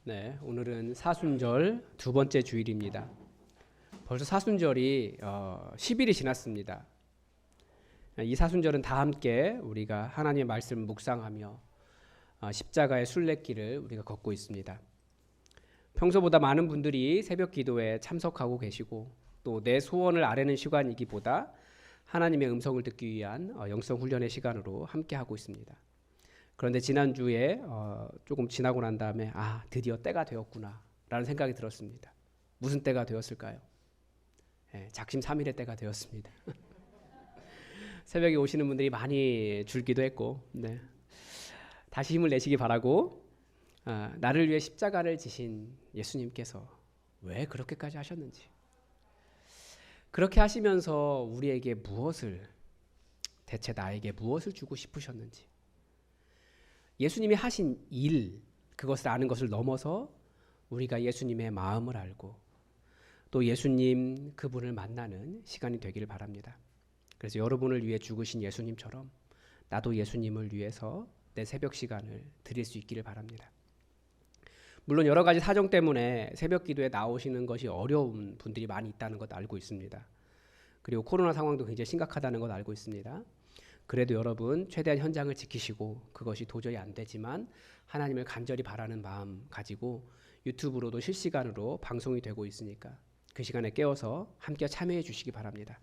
네, 오늘은 사순절 두 번째 주일입니다. 벌써 사순절이 10일이 지났습니다. 이 사순절은 다 함께 우리가 하나님의 말씀을 묵상하며 십자가의 순례길을 우리가 걷고 있습니다. 평소보다 많은 분들이 새벽 기도에 참석하고 계시고 또 내 소원을 아뢰는 시간이기보다 하나님의 음성을 듣기 위한 영성 훈련의 시간으로 함께 하고 있습니다. 그런데 지난주에 조금 지나고 난 다음에 드디어 때가 되었구나 라는 생각이 들었습니다. 무슨 때가 되었을까요? 작심삼일의 때가 되었습니다. 새벽에 오시는 분들이 많이 줄기도 했고 다시 힘을 내시기 바라고 나를 위해 십자가를 지신 예수님께서 왜 그렇게까지 하셨는지, 그렇게 하시면서 우리에게 대체 나에게 무엇을 주고 싶으셨는지, 예수님이 하신 일, 그것을 아는 것을 넘어서 우리가 예수님의 마음을 알고 또 예수님 그분을 만나는 시간이 되기를 바랍니다. 그래서 여러분을 위해 죽으신 예수님처럼 나도 예수님을 위해서 내 새벽 시간을 드릴 수 있기를 바랍니다. 물론 여러 가지 사정 때문에 새벽 기도에 나오시는 것이 어려운 분들이 많이 있다는 것 알고 있습니다. 그리고 코로나 상황도 굉장히 심각하다는 것 알고 있습니다. 그래도 여러분 최대한 현장을 지키시고, 그것이 도저히 안 되지만 하나님을 간절히 바라는 마음 가지고 유튜브로도 실시간으로 방송이 되고 있으니까 그 시간에 깨어서 함께 참여해 주시기 바랍니다.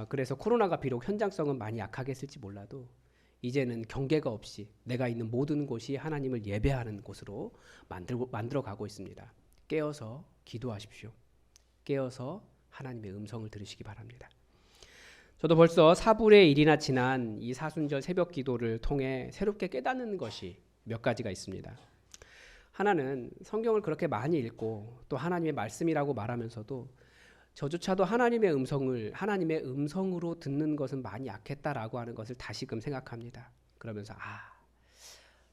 그래서 코로나가 비록 현장성은 많이 약하겠을지 몰라도 이제는 경계가 없이 내가 있는 모든 곳이 하나님을 예배하는 곳으로 만들어 가고 있습니다. 깨어서 기도하십시오. 깨어서 하나님의 음성을 들으시기 바랍니다. 저도 벌써 4분의 1이나 지난 이 사순절 새벽 기도를 통해 새롭게 깨닫는 것이 몇 가지가 있습니다. 하나는 성경을 그렇게 많이 읽고 또 하나님의 말씀이라고 말하면서도 저조차도 하나님의 음성으로 듣는 것은 많이 약했다라고 하는 것을 다시금 생각합니다. 그러면서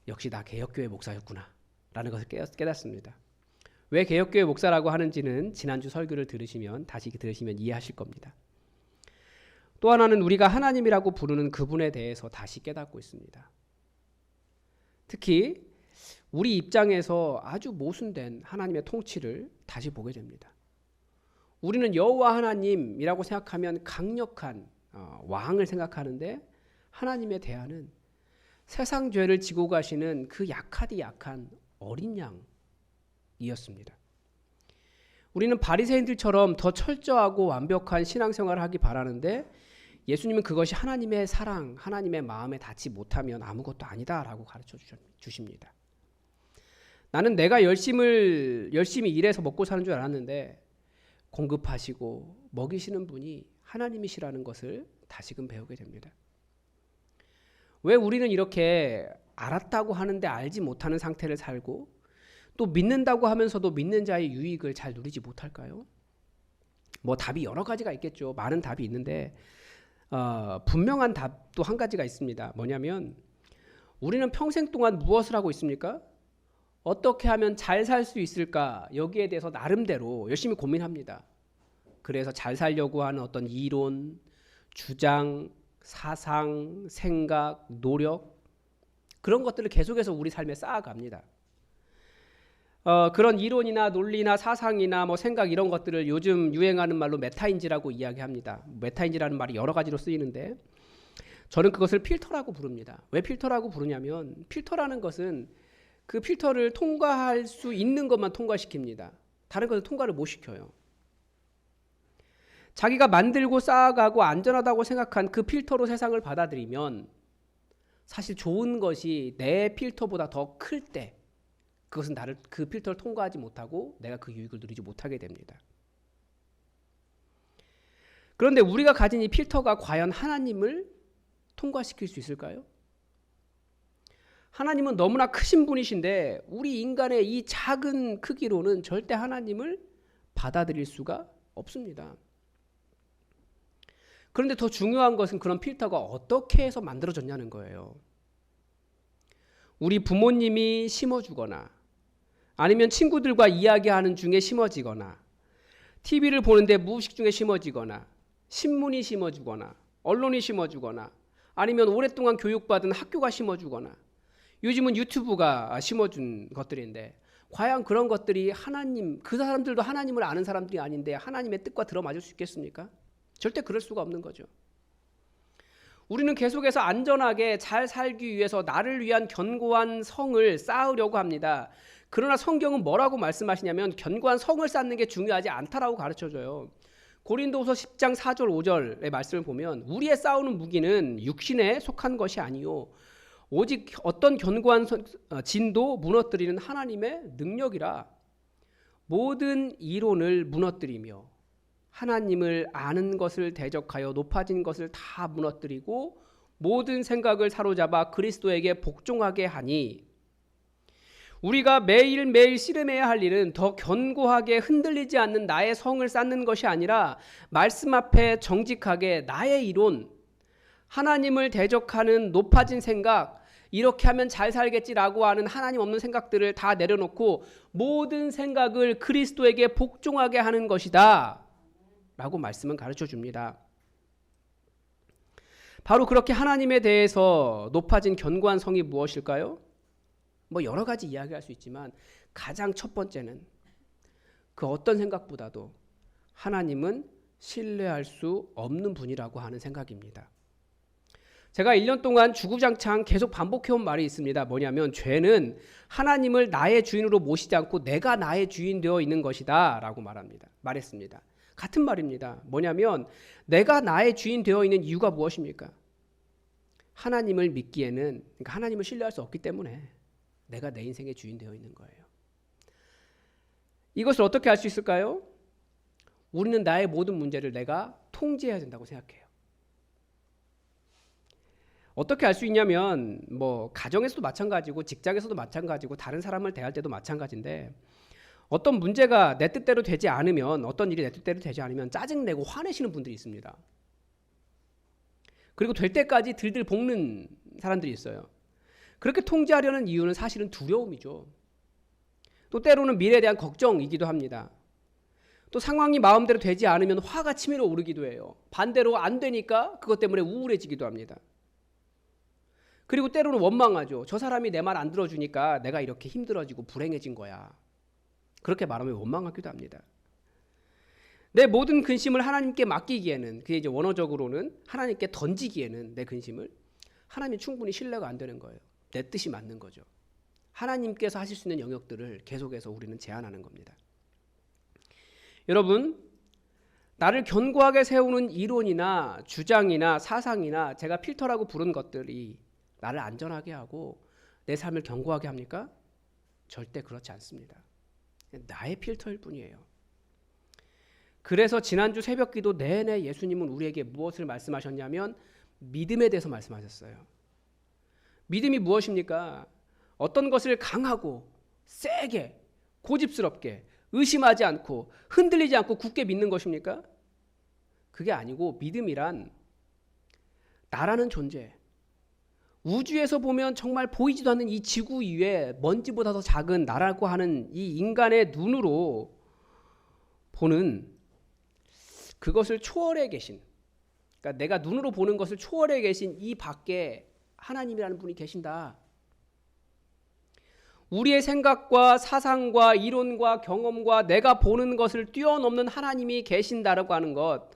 역시 나 개혁교회 목사였구나 라는 것을 깨닫습니다. 왜 개혁교회 목사라고 하는지는 지난주 설교를 다시 들으시면 이해하실 겁니다. 또 하나는 우리가 하나님이라고 부르는 그분에 대해서 다시 깨닫고 있습니다. 특히 우리 입장에서 아주 모순된 하나님의 통치를 다시 보게 됩니다. 우리는 여호와 하나님이라고 생각하면 강력한 왕을 생각하는데, 하나님의 대안은 세상 죄를 지고 가시는 그 약하디 약한 어린 양이었습니다. 우리는 바리새인들처럼 더 철저하고 완벽한 신앙생활을 하기 바라는데, 예수님은 그것이 하나님의 사랑, 하나님의 마음에 닿지 못하면 아무것도 아니다라고 가르쳐 주십니다. 나는 내가 열심히 일해서 먹고 사는 줄 알았는데 공급하시고 먹이시는 분이 하나님이시라는 것을 다시금 배우게 됩니다. 왜 우리는 이렇게 알았다고 하는데 알지 못하는 상태를 살고 또 믿는다고 하면서도 믿는 자의 유익을 잘 누리지 못할까요? 답이 여러 가지가 있겠죠. 많은 답이 있는데 분명한 답도 한 가지가 있습니다. 뭐냐면 우리는 평생 동안 무엇을 하고 있습니까? 어떻게 하면 잘 살 수 있을까? 여기에 대해서 나름대로 열심히 고민합니다. 그래서 잘 살려고 하는 어떤 이론, 주장, 사상, 생각, 노력, 그런 것들을 계속해서 우리 삶에 쌓아갑니다. 그런 이론이나 논리나 사상이나 생각, 이런 것들을 요즘 유행하는 말로 메타인지라고 이야기합니다. 메타인지라는 말이 여러 가지로 쓰이는데 저는 그것을 필터라고 부릅니다. 왜 필터라고 부르냐면, 필터라는 것은 그 필터를 통과할 수 있는 것만 통과시킵니다. 다른 것을 통과를 못 시켜요. 자기가 만들고 쌓아가고 안전하다고 생각한 그 필터로 세상을 받아들이면 사실 좋은 것이 내 필터보다 더 클 때 그것은 나를 그 필터를 통과하지 못하고 내가 그 유익을 누리지 못하게 됩니다. 그런데 우리가 가진 이 필터가 과연 하나님을 통과시킬 수 있을까요? 하나님은 너무나 크신 분이신데 우리 인간의 이 작은 크기로는 절대 하나님을 받아들일 수가 없습니다. 그런데 더 중요한 것은 그런 필터가 어떻게 해서 만들어졌냐는 거예요. 우리 부모님이 심어주거나 아니면 친구들과 이야기하는 중에 심어지거나 TV를 보는데 무의식 중에 심어지거나 신문이 심어주거나 언론이 심어주거나 아니면 오랫동안 교육받은 학교가 심어주거나 요즘은 유튜브가 심어준 것들인데 과연 그런 것들이 하나님, 그 사람들도 하나님을 아는 사람들이 아닌데 하나님의 뜻과 들어맞을 수 있겠습니까? 절대 그럴 수가 없는 거죠. 우리는 계속해서 안전하게 잘 살기 위해서 나를 위한 견고한 성을 쌓으려고 합니다. 그러나 성경은 뭐라고 말씀하시냐면 견고한 성을 쌓는 게 중요하지 않다라고 가르쳐줘요. 고린도후서 10장 4절 5절의 말씀을 보면 우리의 싸우는 무기는 육신에 속한 것이 아니요 오직 어떤 견고한 진도 무너뜨리는 하나님의 능력이라. 모든 이론을 무너뜨리며 하나님을 아는 것을 대적하여 높아진 것을 다 무너뜨리고 모든 생각을 사로잡아 그리스도에게 복종하게 하니. 우리가 매일매일 씨름해야 할 일은 더 견고하게 흔들리지 않는 나의 성을 쌓는 것이 아니라 말씀 앞에 정직하게 나의 이론, 하나님을 대적하는 높아진 생각, 이렇게 하면 잘 살겠지라고 하는 하나님 없는 생각들을 다 내려놓고 모든 생각을 그리스도에게 복종하게 하는 것이다 라고 말씀은 가르쳐 줍니다. 바로 그렇게 하나님에 대해서 높아진 견고한 성이 무엇일까요? 뭐 여러 가지 이야기할 수 있지만 가장 첫 번째는 그 어떤 생각보다도 하나님은 신뢰할 수 없는 분이라고 하는 생각입니다. 제가 1년 동안 주구장창 계속 반복해온 말이 있습니다. 뭐냐면 죄는 하나님을 나의 주인으로 모시지 않고 내가 나의 주인 되어 있는 것이다 라고 말했습니다. 같은 말입니다. 뭐냐면 내가 나의 주인 되어 있는 이유가 무엇입니까? 하나님을 믿기에는, 그러니까 하나님을 신뢰할 수 없기 때문에 내가 내 인생의 주인 되어 있는 거예요. 이것을 어떻게 알 수 있을까요? 우리는 나의 모든 문제를 내가 통제해야 된다고 생각해요. 어떻게 알 수 있냐면 뭐 가정에서도 마찬가지고 직장에서도 마찬가지고 다른 사람을 대할 때도 마찬가지인데 어떤 문제가 내 뜻대로 되지 않으면, 어떤 일이 내 뜻대로 되지 않으면 짜증내고 화내시는 분들이 있습니다. 그리고 될 때까지 들들 볶는 사람들이 있어요. 그렇게 통제하려는 이유는 사실은 두려움이죠. 또 때로는 미래에 대한 걱정이기도 합니다. 또 상황이 마음대로 되지 않으면 화가 치밀어 오르기도 해요. 반대로 안 되니까 그것 때문에 우울해지기도 합니다. 그리고 때로는 원망하죠. 저 사람이 내 말 안 들어주니까 내가 이렇게 힘들어지고 불행해진 거야. 그렇게 말하면 원망하기도 합니다. 내 모든 근심을 하나님께 맡기기에는, 그게 이제 원어적으로는 하나님께 던지기에는 내 근심을 하나님이 충분히 신뢰가 안 되는 거예요. 내 뜻이 맞는 거죠. 하나님께서 하실 수 있는 영역들을 계속해서 우리는 제한하는 겁니다. 여러분, 나를 견고하게 세우는 이론이나 주장이나 사상이나 제가 필터라고 부른 것들이 나를 안전하게 하고 내 삶을 견고하게 합니까? 절대 그렇지 않습니다. 나의 필터일 뿐이에요. 그래서 지난주 새벽기도 내내 예수님은 우리에게 무엇을 말씀하셨냐면 믿음에 대해서 말씀하셨어요. 믿음이 무엇입니까? 어떤 것을 강하고 세게 고집스럽게 의심하지 않고 흔들리지 않고 굳게 믿는 것입니까? 그게 아니고 믿음이란 나라는 존재, 우주에서 보면 정말 보이지도 않는 이 지구 위에 먼지보다 더 작은 나라고 하는 이 인간의 눈으로 보는 그것을 초월해 계신, 그러니까 내가 눈으로 보는 것을 초월해 계신 이 밖에 하나님이라는 분이 계신다. 우리의 생각과 사상과 이론과 경험과 내가 보는 것을 뛰어넘는 하나님이 계신다라고 하는 것,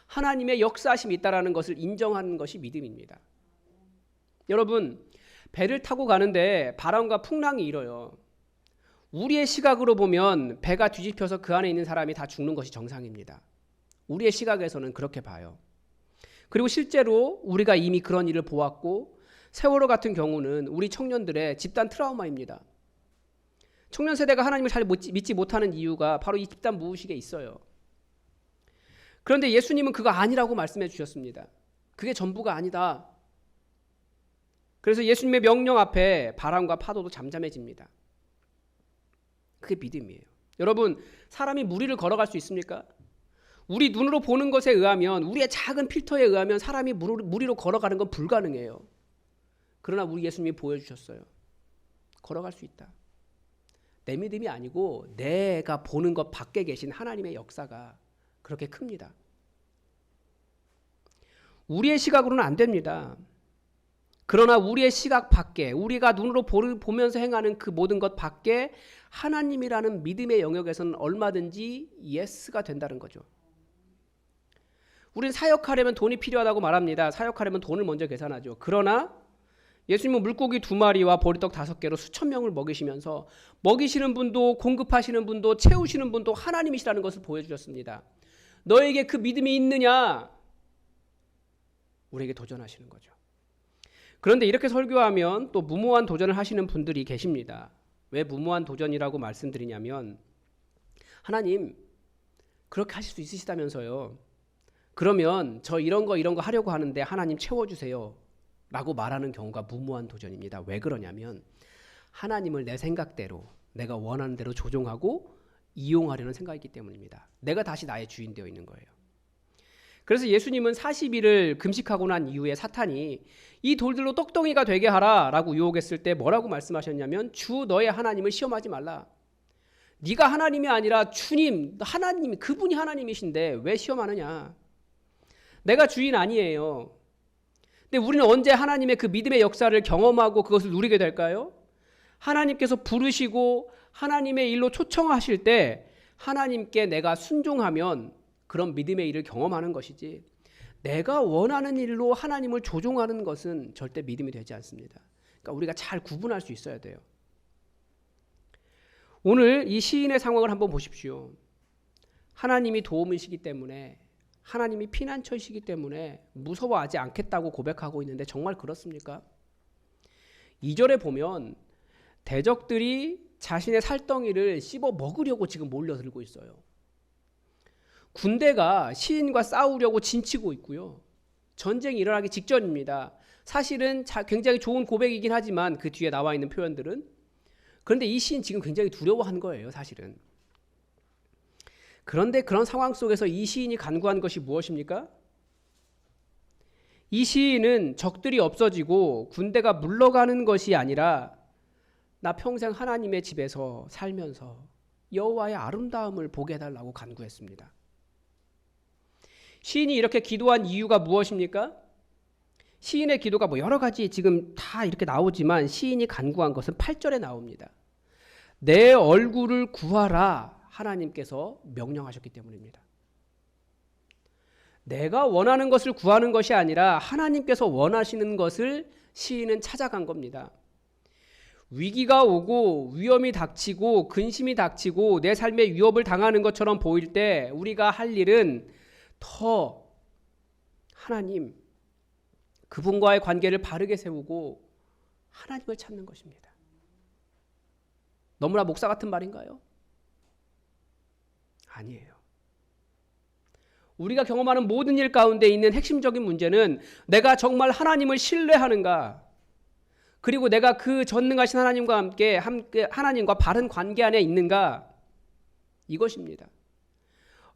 하나님의 역사하심이 있다라는 것을 인정하는 것이 믿음입니다. 여러분, 배를 타고 가는데 바람과 풍랑이 일어요. 우리의 시각으로 보면 배가 뒤집혀서 그 안에 있는 사람이 다 죽는 것이 정상입니다. 우리의 시각에서는 그렇게 봐요. 그리고 실제로 우리가 이미 그런 일을 보았고, 세월호 같은 경우는 우리 청년들의 집단 트라우마입니다. 청년 세대가 하나님을 잘 믿지 못하는 이유가 바로 이 집단 무의식에 있어요. 그런데 예수님은 그거 아니라고 말씀해 주셨습니다. 그게 전부가 아니다. 그래서 예수님의 명령 앞에 바람과 파도도 잠잠해집니다. 그게 믿음이에요. 여러분, 사람이 무리를 걸어갈 수 있습니까? 우리 눈으로 보는 것에 의하면, 우리의 작은 필터에 의하면 사람이 무리로 걸어가는 건 불가능해요. 그러나 우리 예수님이 보여주셨어요. 걸어갈 수 있다. 내 믿음이 아니고 내가 보는 것 밖에 계신 하나님의 역사가 그렇게 큽니다. 우리의 시각으로는 안 됩니다. 그러나 우리의 시각 밖에, 우리가 눈으로 보면서 행하는 그 모든 것 밖에 하나님이라는 믿음의 영역에서는 얼마든지 예스가 된다는 거죠. 우리는 사역하려면 돈이 필요하다고 말합니다. 사역하려면 돈을 먼저 계산하죠. 그러나 예수님은 물고기 2마리와 보리떡 5개로 수천 명을 먹이시면서 먹이시는 분도 공급하시는 분도 채우시는 분도 하나님이시라는 것을 보여주셨습니다. 너에게 그 믿음이 있느냐? 우리에게 도전하시는 거죠. 그런데 이렇게 설교하면 또 무모한 도전을 하시는 분들이 계십니다. 왜 무모한 도전이라고 말씀드리냐면, 하나님 그렇게 하실 수 있으시다면서요. 그러면 저 이런 거 하려고 하는데 하나님 채워주세요 라고 말하는 경우가 무모한 도전입니다. 왜 그러냐면 하나님을 내 생각대로, 내가 원하는 대로 조종하고 이용하려는 생각이기 때문입니다. 내가 다시 나의 주인 되어 있는 거예요. 그래서 예수님은 40일을 금식하고 난 이후에 사탄이 이 돌들로 떡덩이가 되게 하라 라고 유혹했을 때 뭐라고 말씀하셨냐면, 주 너의 하나님을 시험하지 말라. 네가 하나님이 아니라 주님, 하나님, 그분이 하나님이신데 왜 시험하느냐. 내가 주인 아니에요. 근데 우리는 언제 하나님의 그 믿음의 역사를 경험하고 그것을 누리게 될까요? 하나님께서 부르시고 하나님의 일로 초청하실 때 하나님께 내가 순종하면 그런 믿음의 일을 경험하는 것이지, 내가 원하는 일로 하나님을 조종하는 것은 절대 믿음이 되지 않습니다. 그러니까 우리가 잘 구분할 수 있어야 돼요. 오늘 이 시인의 상황을 한번 보십시오. 하나님이 도움이시기 때문에, 하나님이 피난처이시기 때문에 무서워하지 않겠다고 고백하고 있는데 정말 그렇습니까? 2절에 보면 대적들이 자신의 살덩이를 씹어 먹으려고 지금 몰려들고 있어요. 군대가 시인과 싸우려고 진치고 있고요. 전쟁이 일어나기 직전입니다. 사실은 굉장히 좋은 고백이긴 하지만 그 뒤에 나와 있는 표현들은, 그런데 이 시인 지금 굉장히 두려워한 거예요, 사실은. 그런데 그런 상황 속에서 이 시인이 간구한 것이 무엇입니까? 이 시인은 적들이 없어지고 군대가 물러가는 것이 아니라 나 평생 하나님의 집에서 살면서 여호와의 아름다움을 보게 해달라고 간구했습니다. 시인이 이렇게 기도한 이유가 무엇입니까? 시인의 기도가 여러 가지 지금 다 이렇게 나오지만 시인이 간구한 것은 8절에 나옵니다. 내 얼굴을 구하라 하나님께서 명령하셨기 때문입니다. 내가 원하는 것을 구하는 것이 아니라 하나님께서 원하시는 것을 시인은 찾아간 겁니다. 위기가 오고 위험이 닥치고 근심이 닥치고 내 삶에 위협을 당하는 것처럼 보일 때 우리가 할 일은 더 하나님, 그분과의 관계를 바르게 세우고 하나님을 찾는 것입니다. 너무나 목사 같은 말인가요? 아니에요. 우리가 경험하는 모든 일 가운데 있는 핵심적인 문제는 내가 정말 하나님을 신뢰하는가, 그리고 내가 그 전능하신 하나님과 함께 하나님과 바른 관계 안에 있는가, 이것입니다.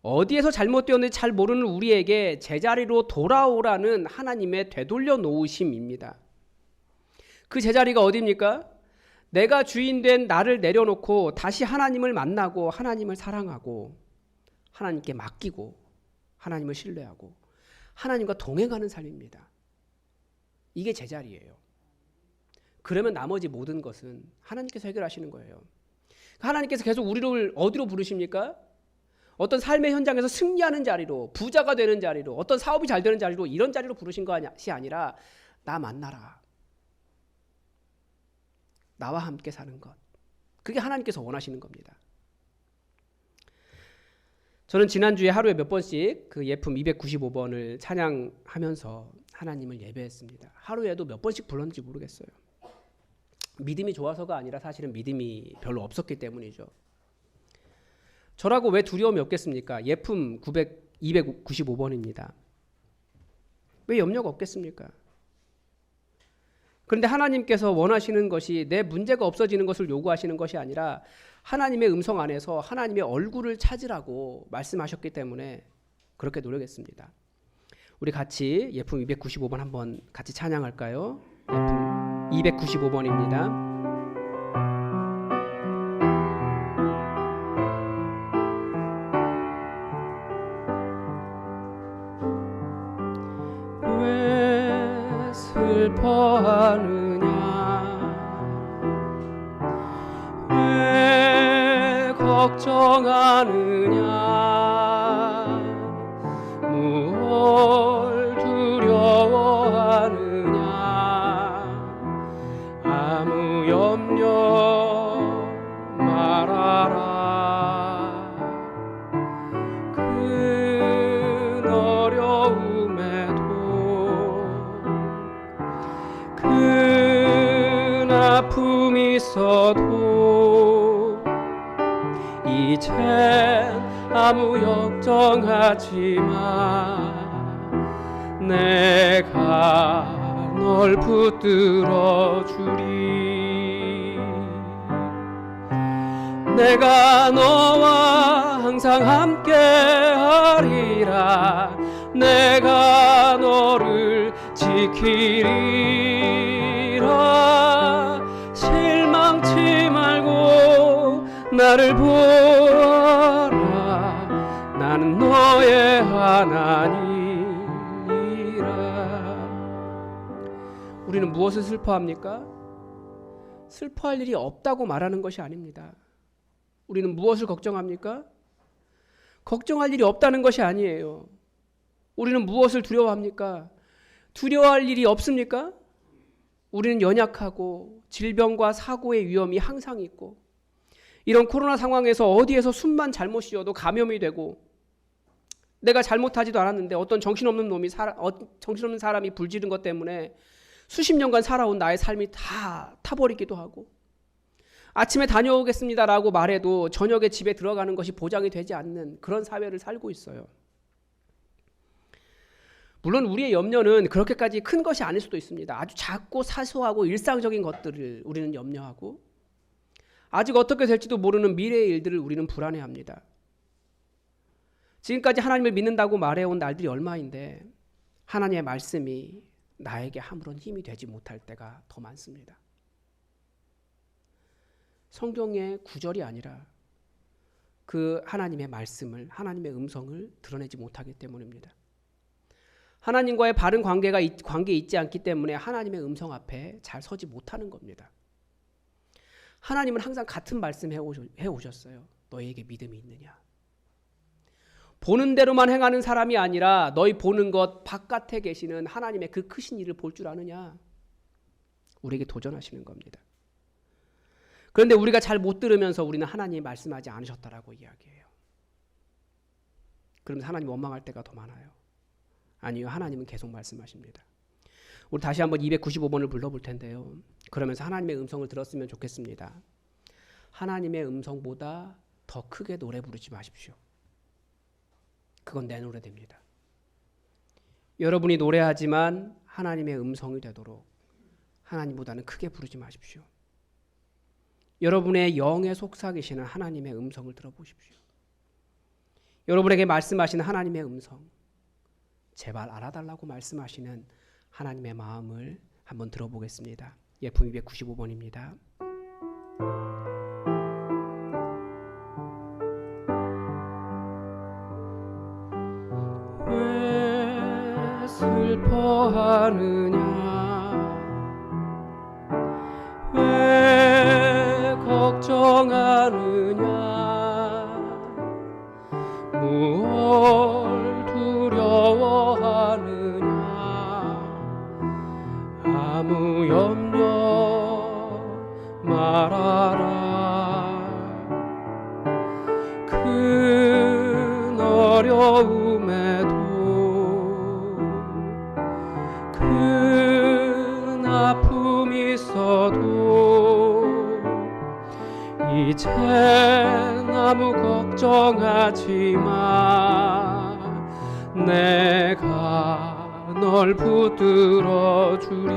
어디에서 잘못되었는지 잘 모르는 우리에게 제자리로 돌아오라는 하나님의 되돌려 놓으심입니다. 그 제자리가 어디입니까? 내가 주인된 나를 내려놓고 다시 하나님을 만나고 하나님을 사랑하고 하나님께 맡기고 하나님을 신뢰하고 하나님과 동행하는 삶입니다. 이게 제자리예요. 그러면 나머지 모든 것은 하나님께서 해결하시는 거예요. 하나님께서 계속 우리를 어디로 부르십니까? 어떤 삶의 현장에서 승리하는 자리로, 부자가 되는 자리로, 어떤 사업이 잘 되는 자리로, 이런 자리로 부르신 것이 아니라 나 만나라. 나와 함께 사는 것. 그게 하나님께서 원하시는 겁니다. 저는 지난주에 하루에 몇 번씩 그 예품 295번을 찬양하면서 하나님을 예배했습니다. 하루에도 몇 번씩 불렀는지 모르겠어요. 믿음이 좋아서가 아니라 사실은 믿음이 별로 없었기 때문이죠. 저라고 왜 두려움이 없겠습니까? 예품 295번입니다. 왜 염려가 없겠습니까? 그런데 하나님께서 원하시는 것이 내 문제가 없어지는 것을 요구하시는 것이 아니라 하나님의 음성 안에서 하나님의 얼굴을 찾으라고 말씀하셨기 때문에 그렇게 노력했습니다. 우리 같이 예품 295번 한번 같이 찬양할까요? 예품 295번입니다. 슬퍼하느냐 왜 걱정하느냐 무엇 두려워하느냐 아무 염려 말아라 큰 어려움에도 큰 아픔이 있어도 이젠 아무 걱정하지 마 내가 널 붙들어 주리 내가 너와 항상 함께 하리라 내가 너를 지키리라 실망치 말고 나를 보아라 나는 너의 하나님이라. 우리는 무엇을 슬퍼합니까? 슬퍼할 일이 없다고 말하는 것이 아닙니다. 우리는 무엇을 걱정합니까? 걱정할 일이 없다는 것이 아니에요. 우리는 무엇을 두려워합니까? 두려워할 일이 없습니까? 우리는 연약하고 질병과 사고의 위험이 항상 있고 이런 코로나 상황에서 어디에서 숨만 잘못 쉬어도 감염이 되고 내가 잘못하지도 않았는데 어떤 정신없는 사람이 불지른 것 때문에 수십 년간 살아온 나의 삶이 다 타버리기도 하고 아침에 다녀오겠습니다라고 말해도 저녁에 집에 들어가는 것이 보장이 되지 않는 그런 사회를 살고 있어요. 물론 우리의 염려는 그렇게까지 큰 것이 아닐 수도 있습니다. 아주 작고 사소하고 일상적인 것들을 우리는 염려하고 아직 어떻게 될지도 모르는 미래의 일들을 우리는 불안해합니다. 지금까지 하나님을 믿는다고 말해온 날들이 얼마인데 하나님의 말씀이 나에게 아무런 힘이 되지 못할 때가 더 많습니다. 성경의 구절이 아니라 그 하나님의 말씀을 하나님의 음성을 드러내지 못하기 때문입니다. 하나님과의 바른 관계 있지 않기 때문에 하나님의 음성 앞에 잘 서지 못하는 겁니다. 하나님은 항상 같은 말씀 해오셨어요. 너희에게 믿음이 있느냐? 보는 대로만 행하는 사람이 아니라 너희 보는 것 바깥에 계시는 하나님의 그 크신 일을 볼 줄 아느냐? 우리에게 도전하시는 겁니다. 그런데 우리가 잘 못 들으면서 우리는 하나님이 말씀하지 않으셨다라고 이야기해요. 그러면서 하나님 원망할 때가 더 많아요. 아니요, 하나님은 계속 말씀하십니다. 우리 다시 한번 295번을 불러볼 텐데요. 그러면서 하나님의 음성을 들었으면 좋겠습니다. 하나님의 음성보다 더 크게 노래 부르지 마십시오. 그건 내 노래됩니다. 여러분이 노래하지만 하나님의 음성이 되도록 하나님보다는 크게 부르지 마십시오. 여러분의 영에 속삭이시는 하나님의 음성을 들어보십시오. 여러분에게 말씀하시는 하나님의 음성, 제발 알아달라고 말씀하시는 하나님의 마음을 한번 들어보겠습니다. 예품 295번입니다. 왜 슬퍼하느냐 왜 걱정하느냐 무엇 두려워하느냐 아무 염려 말아라 큰 어려움에도 큰 아픔이 있어도 이젠 아무 걱정하지 마 내가 널 붙들어 주리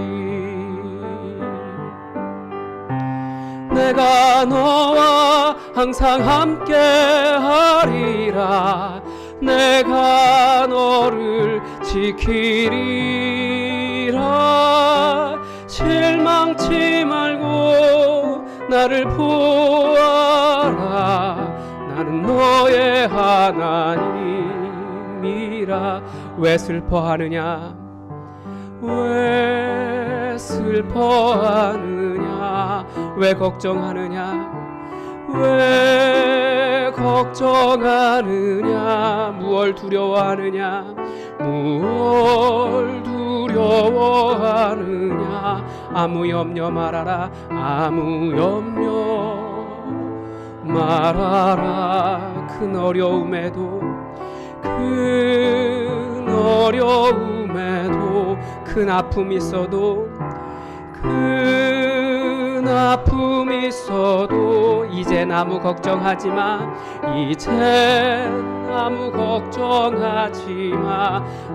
내가 너와 항상 함께 하리라 내가 너를 지키리라 실망치 말고 나를 보아라 나는 너의 하나님이라 왜 슬퍼하느냐 왜 슬퍼하느냐 왜 걱정하느냐 왜 걱정하느냐 무얼 두려워하느냐 무얼 두려워하느냐 아무 염려 말아라 아무 염려 말아라 큰 어려움에도 큰 아픔 있어도 큰 아픔 있어도 이젠 아무 걱정하지마 이젠 아무 걱정하지마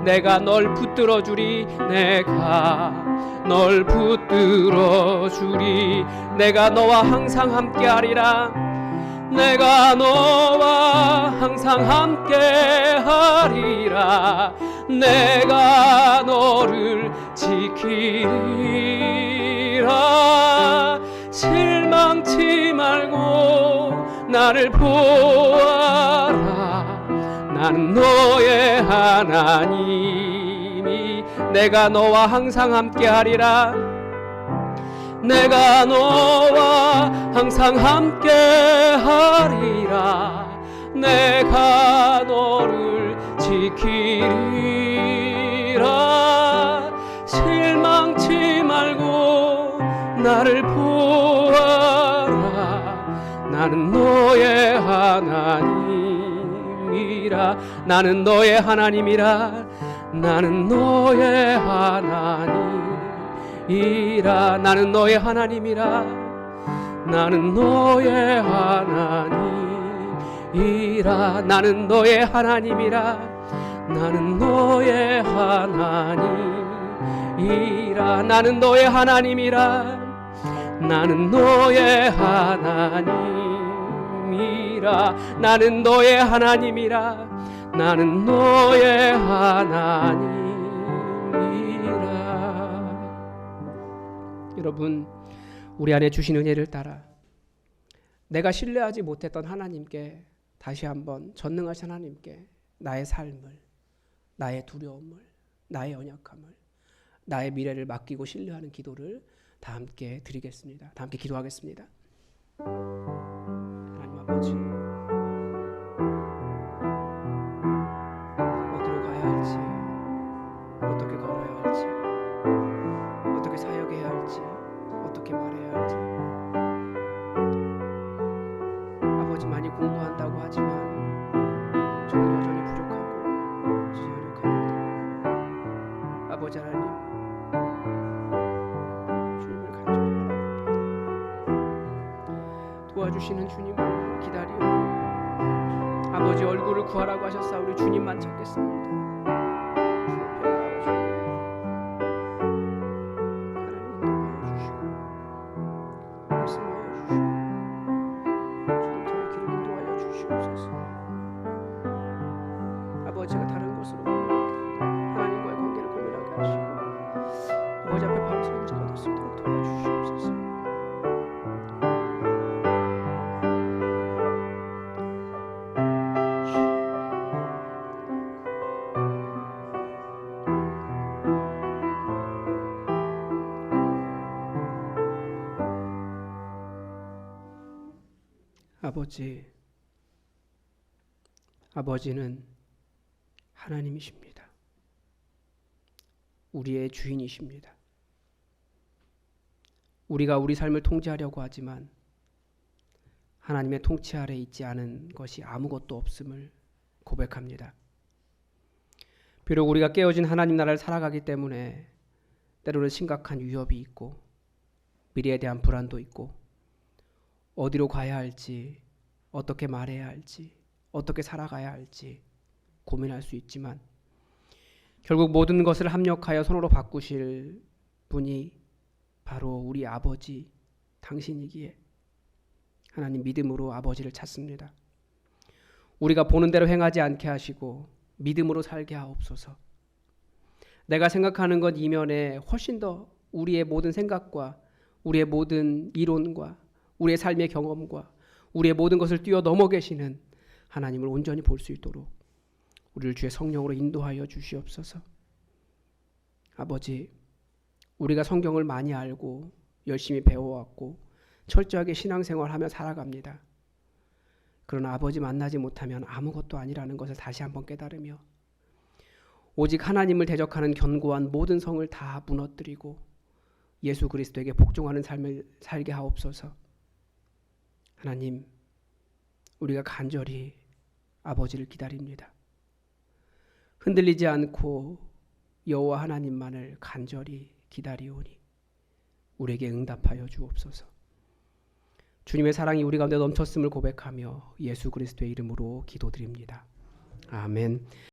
내가 널 붙들어 주리 내가 널 붙들어 주리 내가 너와 항상 함께하리라 내가 너와 항상 함께하리라 내가 너를 지키리라 실망치 말고 나를 보아라 나는 너의 하나님이 내가 너와 항상 함께하리라 내가 너와 항상 함께하리라 내가 너를 지키리라 실망치 말고 나를 보아라 나는 너의 하나님이라 나는 너의 하나님이라 나는 너의 하나님 이라 나는 너의 하나님이라 나는 너의 하나님이라 나는 너의 하나님이라 나는 너의 하나님이라 나는 너의 하나님이라 나는 너의 하나님이라 나는 너의 하나님이라 나는 너의 하나님이라 여러분 우리 안에 주신 은혜를 따라 내가 신뢰하지 못했던 하나님께 다시 한번 전능하신 하나님께 나의 삶을 나의 두려움을 나의 연약함을 나의 미래를 맡기고 신뢰하는 기도를 다 함께 드리겠습니다. 다 함께 기도하겠습니다. 하나님 아버지 어디로 가야 할지 어떻게 걸어야 할지 어떻게 사역해야 할지 어떻게 말해야 할지 아버지 많이 공부한다고 하지만 저는 여전히 부족하고 지연력합니다. 아버지 하나님 주님을 간절히 바라봅니다. 도와주시는 주님을 기다리오니 아버지 얼굴을 구하라고 하셨사오니 주님만 찾겠습니다. 제가 다른 곳으로 하나님과의 관계를 고민하게 하시고 아버지 앞에 바로 서는 자가 될 수 있도록 도와주시옵소서. 아버지는 하나님이십니다. 우리의 주인이십니다. 우리가 우리 삶을 통치하려고 하지만 하나님의 통치 아래 있지 않은 것이 아무것도 없음을 고백합니다. 비록 우리가 깨어진 하나님 나라를 살아가기 때문에 때로는 심각한 위협이 있고 미래에 대한 불안도 있고 어디로 가야 할지 어떻게 말해야 할지 어떻게 살아가야 할지 고민할 수 있지만 결국 모든 것을 합력하여 손으로 바꾸실 분이 바로 우리 아버지 당신이기에 하나님 믿음으로 아버지를 찾습니다. 우리가 보는 대로 행하지 않게 하시고 믿음으로 살게 하옵소서. 내가 생각하는 것 이면에 훨씬 더 우리의 모든 생각과 우리의 모든 이론과 우리의 삶의 경험과 우리의 모든 것을 뛰어넘어 계시는 하나님을 온전히 볼 수 있도록 우리를 주의 성령으로 인도하여 주시옵소서. 아버지, 우리가 성경을 많이 알고 열심히 배워왔고 철저하게 신앙생활하며 살아갑니다. 그러나 아버지 만나지 못하면 아무것도 아니라는 것을 다시 한번 깨달으며 오직 하나님을 대적하는 견고한 모든 성을 다 무너뜨리고 예수 그리스도에게 복종하는 삶을 살게 하옵소서. 하나님, 우리가 간절히 아버지를 기다립니다. 흔들리지 않고 여호와 하나님만을 간절히 기다리오니 우리에게 응답하여 주옵소서. 주님의 사랑이 우리 가운데 넘쳤음을 고백하며 예수 그리스도의 이름으로 기도드립니다. 아멘.